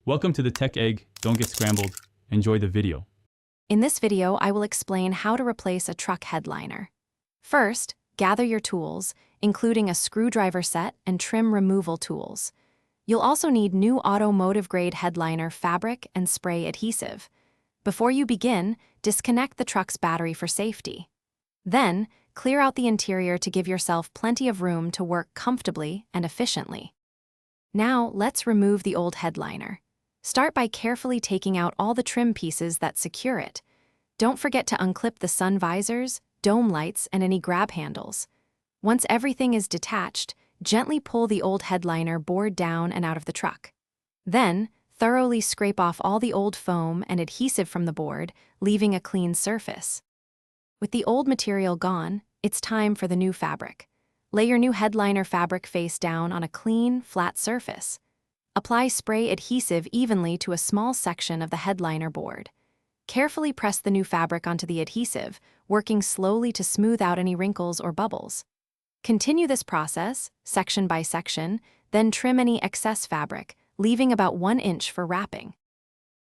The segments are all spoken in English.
Welcome to the Tech Egg. Don't get scrambled. Enjoy the video. In this video, I will explain how to replace a truck headliner. First, gather your tools, including a screwdriver set and trim removal tools. You'll also need new automotive-grade headliner fabric and spray adhesive. Before you begin, disconnect the truck's battery for safety. Then, clear out the interior to give yourself plenty of room to work comfortably and efficiently. Now, let's remove the old headliner. Start by carefully taking out all the trim pieces that secure it. Don't forget to unclip the sun visors, dome lights, and any grab handles. Once everything is detached, gently pull the old headliner board down and out of the truck. Then, thoroughly scrape off all the old foam and adhesive from the board, leaving a clean surface. With the old material gone, it's time for the new fabric. Lay your new headliner fabric face down on a clean, flat surface. Apply spray adhesive evenly to a small section of the headliner board. Carefully press the new fabric onto the adhesive, working slowly to smooth out any wrinkles or bubbles. Continue this process, section by section, then trim any excess fabric, leaving about 1 inch for wrapping.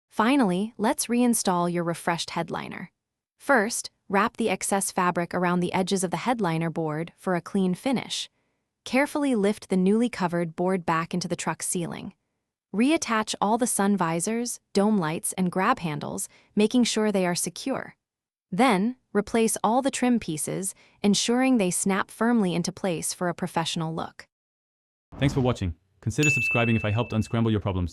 Finally, let's reinstall your refreshed headliner. First, wrap the excess fabric around the edges of the headliner board for a clean finish. Carefully lift the newly covered board back into the truck's ceiling. Reattach all the sun visors, dome lights, and grab handles, making sure they are secure. Then, replace all the trim pieces, ensuring they snap firmly into place for a professional look. Thanks for watching. Consider subscribing if I helped unscramble your problems.